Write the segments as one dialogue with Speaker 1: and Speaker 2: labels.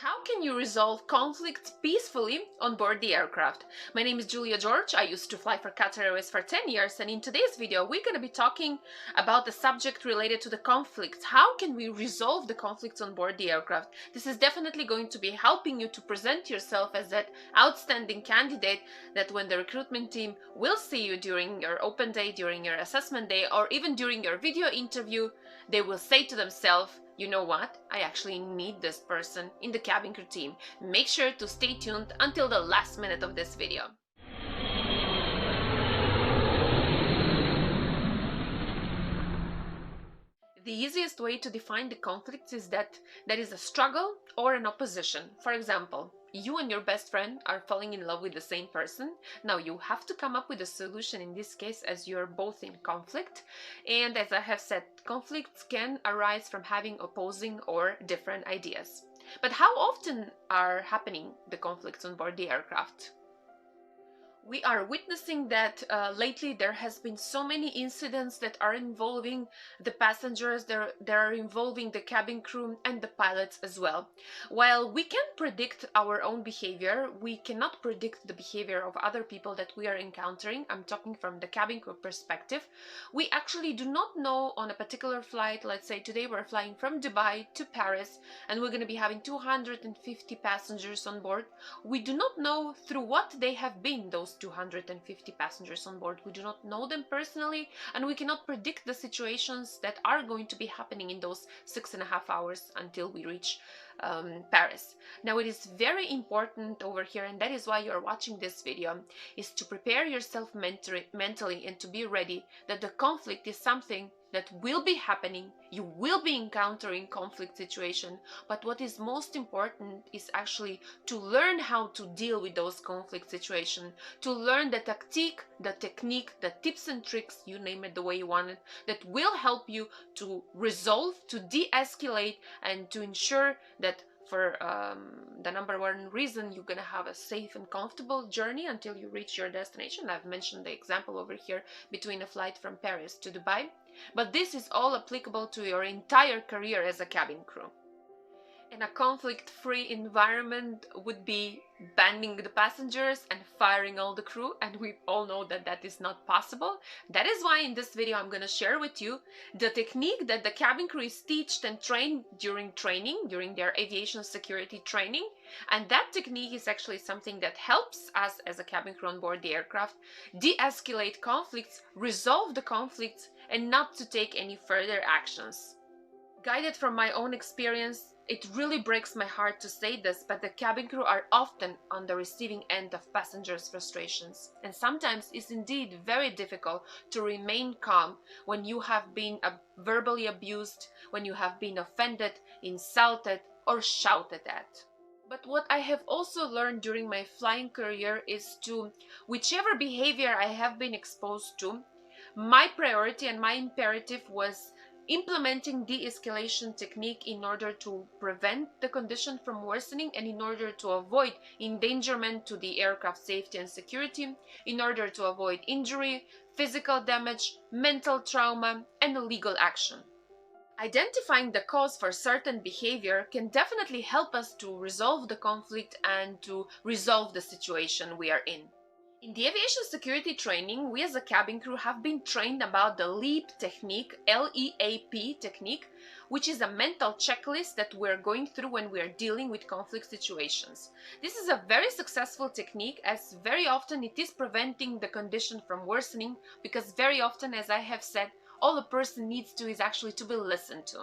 Speaker 1: How can you resolve conflicts peacefully on board the aircraft? My name is Julia George. I used to fly for Qatar Airways for 10 years, and in today's video we're going to be talking about the subject related to the conflicts. How can we resolve the conflicts on board the aircraft? This is definitely going to be helping you to present yourself as that outstanding candidate that when the recruitment team will see you during your open day, during your assessment day, or even during your video interview, they will say to themselves, you know what? I actually need this person in the cabin crew team. Make sure to stay tuned until the last minute of this video. The easiest way to define the conflicts is that there is a struggle or an opposition. For example, you and your best friend are falling in love with the same person. Now you have to come up with a solution in this case as you're both in conflict. And as I have said, conflicts can arise from having opposing or different ideas. But how often are happening the conflicts on board the aircraft? We are witnessing that lately there has been so many incidents that are involving the passengers, they are involving the cabin crew and the pilots as well. While we can predict our own behavior, we cannot predict the behavior of other people that we are encountering. I'm talking from the cabin crew perspective. We actually do not know on a particular flight. Let's say today we're flying from Dubai to Paris and we're going to be having 250 passengers on board. We do not know through what they have been, those 250 passengers on board. We do not know them personally, and we cannot predict the situations that are going to be happening in those 6.5 hours until we reach Paris. Now, it is very important over here, and that is why you're watching this video, is to prepare yourself mentally and to be ready that the conflict is something that will be happening. You will be encountering conflict situation, but what is most important is actually to learn how to deal with those conflict situations, to learn the tactic, the technique, the tips and tricks, you name it the way you want it, that will help you to resolve, to de-escalate, and to ensure that for the number one reason, you're gonna have a safe and comfortable journey until you reach your destination. I've mentioned the example over here between a flight from Paris to Dubai, but this is all applicable to your entire career as a cabin crew. In a conflict-free environment would be banning the passengers and firing all the crew, and we all know that that is not possible. That is why in this video I'm going to share with you the technique that the cabin crew is taught and trained during their aviation security training, and that technique is actually something that helps us as a cabin crew on board the aircraft de-escalate conflicts, resolve the conflicts, and not to take any further actions. Guided from my own experience, it really breaks my heart to say this, but the cabin crew are often on the receiving end of passengers' frustrations. And sometimes it's indeed very difficult to remain calm when you have been verbally abused, when you have been offended, insulted, or shouted at. But what I have also learned during my flying career is to, whichever behavior I have been exposed to, my priority and my imperative was implementing de-escalation technique in order to prevent the condition from worsening and in order to avoid endangerment to the aircraft safety and security, in order to avoid injury, physical damage, mental trauma, and legal action. Identifying the cause for certain behavior can definitely help us to resolve the conflict and to resolve the situation we are in. In the aviation security training, we as a cabin crew have been trained about the LEAP technique, L-E-A-P technique, which is a mental checklist that we're going through when we are dealing with conflict situations. This is a very successful technique, as very often it is preventing the condition from worsening, because very often, as I have said, all a person needs to is actually to be listened to.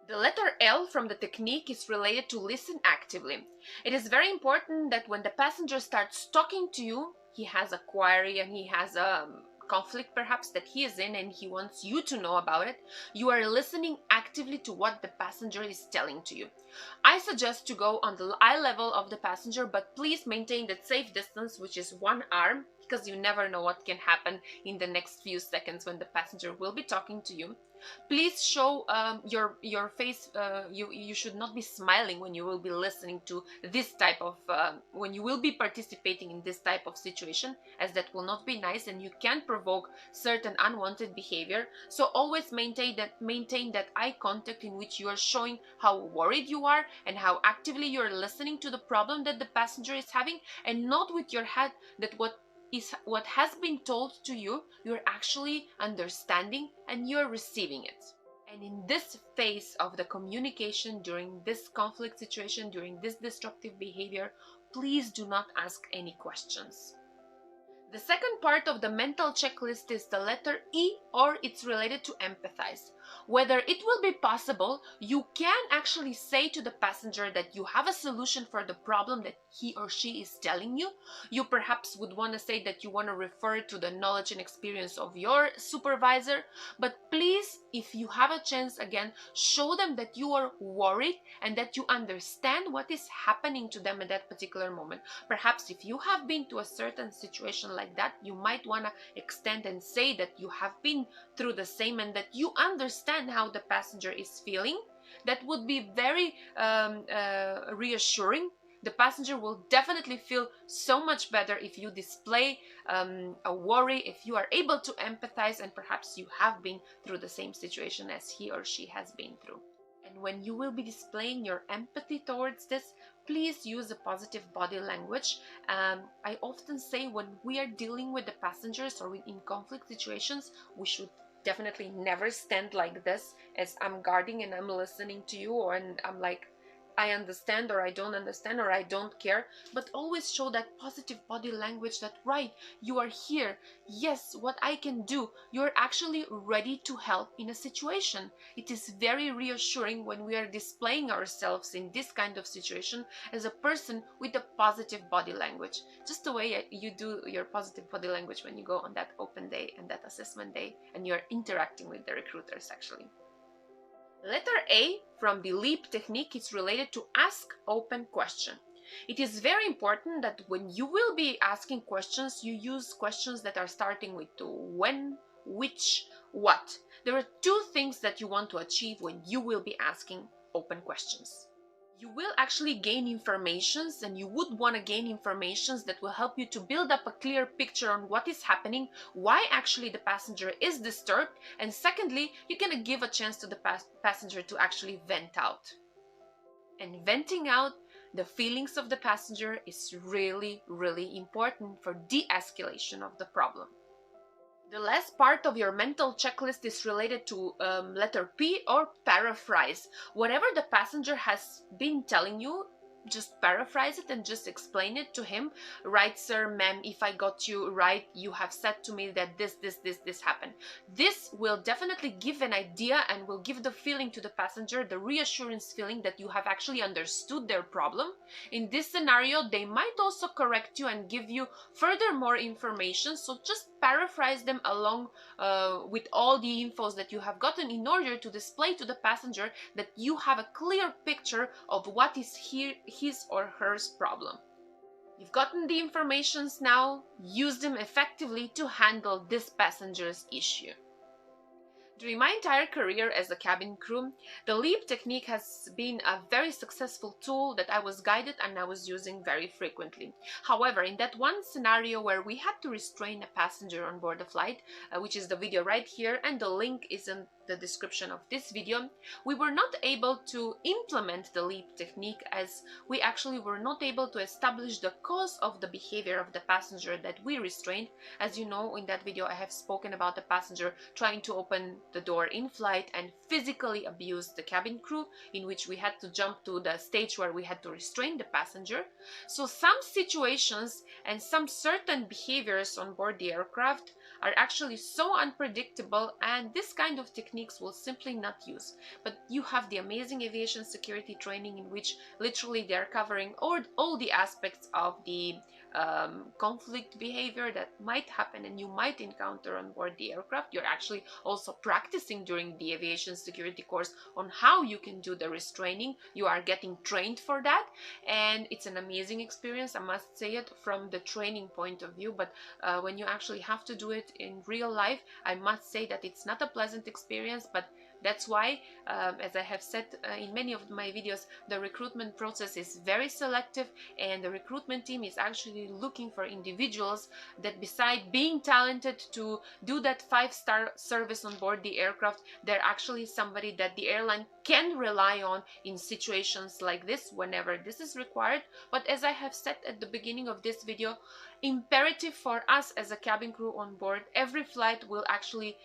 Speaker 1: The letter L from the technique is related to listen actively. It is very important that when the passenger starts talking to you, he has a query and he has a conflict perhaps that he is in and he wants you to know about it, you are listening actively to what the passenger is telling to you. I suggest to go on the eye level of the passenger, but please maintain that safe distance, which is one arm, because you never know what can happen in the next few seconds when the passenger will be talking to you. Please show your face. You should not be smiling when you will be listening to this type of when you will be participating in this type of situation, as that will not be nice and you can provoke certain unwanted behavior. So always maintain that eye contact in which you are showing how worried you are and how actively you are listening to the problem that the passenger is having, and not with your head that what has been told to you, you're actually understanding and you're receiving it. And in this phase of the communication, during this conflict situation, during this destructive behavior, please do not ask any questions. The second part of the mental checklist is the letter E, or it's related to empathize. Whether it will be possible, you can actually say to the passenger that you have a solution for the problem that he or she is telling you. You perhaps would want to say that you want to refer to the knowledge and experience of your supervisor, but please, if you have a chance, again, show them that you are worried and that you understand what is happening to them at that particular moment. Perhaps if you have been to a certain situation like that, you might want to extend and say that you have been through the same and that you understand how the passenger is feeling. That would be very reassuring. The passenger will definitely feel so much better if you display a worry, if you are able to empathize, and perhaps you have been through the same situation as he or she has been through. And when you will be displaying your empathy towards this, please use a positive body language. I often say when we are dealing with the passengers or in conflict situations, we should definitely never stand like this, as I'm guarding and I'm listening to you, and I'm like, I understand, or I don't understand, or I don't care, but always show that positive body language that, right, you are here, yes, what I can do, you're actually ready to help in a situation. It is very reassuring when we are displaying ourselves in this kind of situation as a person with a positive body language, just the way you do your positive body language when you go on that open day and that assessment day and you're interacting with the recruiters actually. Letter A from the LEAP technique is related to ask open question. It is very important that when you will be asking questions, you use questions that are starting with when, which, what. There are two things that you want to achieve when you will be asking open questions. You will actually gain informations, and you would want to gain informations that will help you to build up a clear picture on what is happening, why actually the passenger is disturbed, and secondly, you're going to give a chance to the passenger to actually vent out. And venting out the feelings of the passenger is really, really important for de-escalation of the problem. The last part of your mental checklist is related to letter P, or paraphrase. Whatever the passenger has been telling you, just paraphrase it and just explain it to him. Right, sir, ma'am, if I got you right, you have said to me that this happened. This will definitely give an idea and will give the feeling to the passenger, the reassurance feeling that you have actually understood their problem. In this scenario, they might also correct you and give you further more information, so just paraphrase them along with all the infos that you have gotten in order to display to the passenger that you have a clear picture of what is his or her problem. You've gotten the informations now, use them effectively to handle this passenger's issue. During my entire career as a cabin crew, the LEAP technique has been a very successful tool that I was guided and I was using very frequently. However, in that one scenario where we had to restrain a passenger on board the flight, which is the video right here, and the link is in the description of this video, we were not able to implement the LEAP technique, as we actually were not able to establish the cause of the behavior of the passenger that we restrained. As you know, in that video I have spoken about the passenger trying to open the door in flight and physically abused the cabin crew, in which we had to jump to the stage where we had to restrain the passenger. So some situations and some certain behaviors on board the aircraft are actually so unpredictable, and this kind of techniques will simply not use. But you have the amazing aviation security training in which literally they are covering all the aspects of the conflict behavior that might happen and you might encounter on board the aircraft. You're actually also practicing during the aviation security course on how you can do the restraining. You are getting trained for that, and it's an amazing experience, I must say it, from the training point of view. But when you actually have to do it in real life, I must say that it's not a pleasant experience. But that's why, as I have said in many of my videos, the recruitment process is very selective, and the recruitment team is actually looking for individuals that, beside being talented to do that 5-star service on board the aircraft, they're actually somebody that the airline can rely on in situations like this whenever this is required. But as I have said at the beginning of this video, imperative for us as a cabin crew on board every flight will actually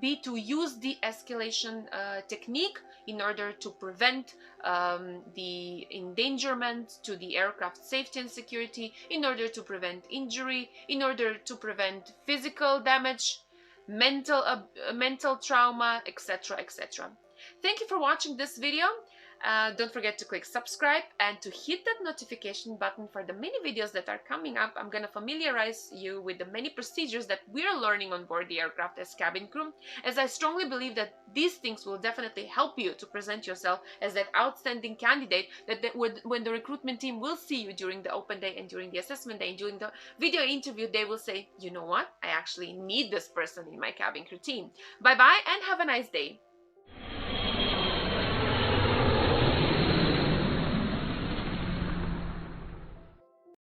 Speaker 1: be to use the escalation technique in order to prevent the endangerment to the aircraft safety and security, in order to prevent injury, in order to prevent physical damage, mental trauma, etc., etc. Thank you for watching this video. Don't forget to click subscribe and to hit that notification button for the many videos that are coming up. I'm going to familiarize you with the many procedures that we're learning on board the aircraft as cabin crew, as I strongly believe that these things will definitely help you to present yourself as that outstanding candidate that when the recruitment team will see you during the open day and during the assessment day and during the video interview, they will say, you know what, I actually need this person in my cabin crew team. Bye bye and have a nice day.